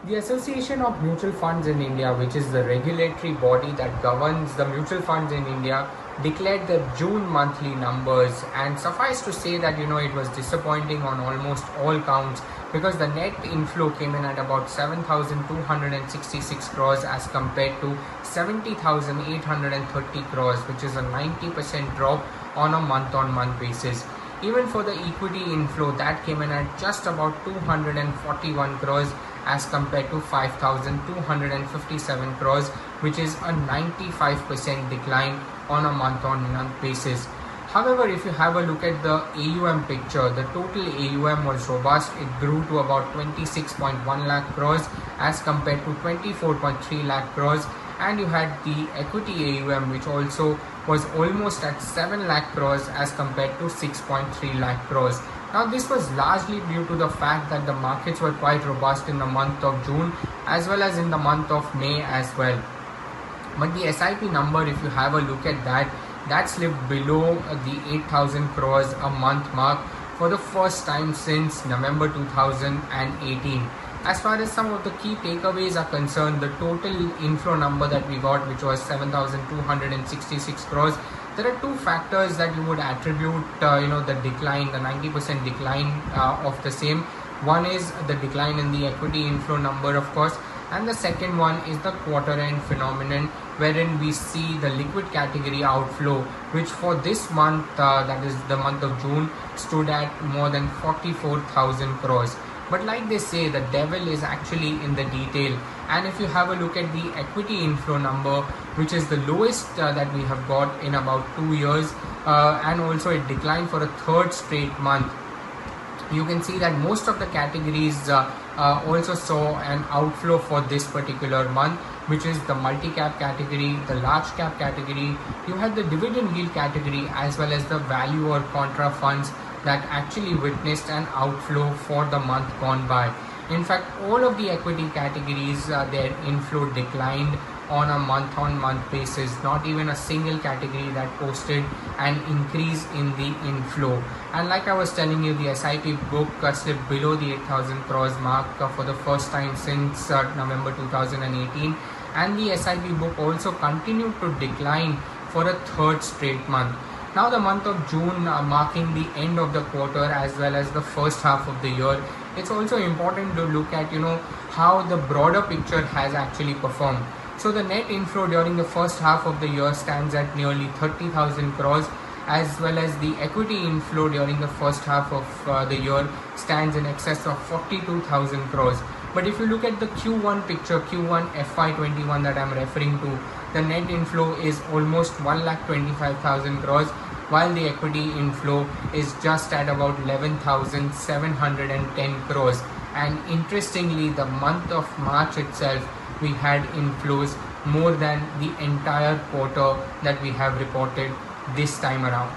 The Association of Mutual Funds in India, which is the regulatory body that governs the mutual funds in India, declared the June monthly numbers, and suffice to say that it was disappointing on almost all counts, because the net inflow came in at about 7,266 crores as compared to 70,830 crores, which is a 90% drop on a month-on-month basis. Even for the equity inflow, that came in at just about 241 crores as compared to 5,257 crores, which is a 95% decline on a month-on-month basis. However, if you have a look at the AUM picture, the total AUM was robust. It grew to about 26.1 lakh crores as compared to 24.3 lakh crores, and you had the equity AUM, which also was almost at 7 lakh crores as compared to 6.3 lakh crores. Now, this was largely due to the fact that the markets were quite robust in the month of June as well as in the month of May as well. But the SIP number, if you have a look at that slipped below the 8,000 crores a month mark for the first time since November 2018. As far as some of the key takeaways are concerned, the total inflow number that we got, which was 7,266 crores, there are two factors that you would attribute, the decline, the 90% decline of the same. One is the decline in the equity inflow number, of course, and the second one is the quarter end phenomenon, wherein we see the liquid category outflow, which for this month, that is the month of June, stood at more than 44,000 crores. But like they say, the devil is actually in the detail. And if you have a look at the equity inflow number, which is the lowest that we have got in about 2 years, and also it declined for a third straight month, you can see that most of the categories also saw an outflow for this particular month, which is the multi-cap category, the large cap category. You had the dividend yield category as well as the value or contra funds that actually witnessed an outflow for the month gone by. In fact, all of the equity categories, their inflow declined on a month-on-month basis. Not even a single category that posted an increase in the inflow. And like I was telling you, the SIP book slipped below the 8,000 crores mark for the first time since November 2018. And the SIP book also continued to decline for a third straight month. Now the month of June marking the end of the quarter as well as the first half of the year, it's also important to look at how the broader picture has actually performed. So the net inflow during the first half of the year stands at nearly 30,000 crores, as well as the equity inflow during the first half of the year stands in excess of 42,000 crores. But if you look at the Q1 picture, Q1 FY21 that I'm referring to, the net inflow is almost 1,25,000 crores, while the equity inflow is just at about 11,710 crores. And interestingly, the month of March itself, we had inflows more than the entire quarter that we have reported this time around.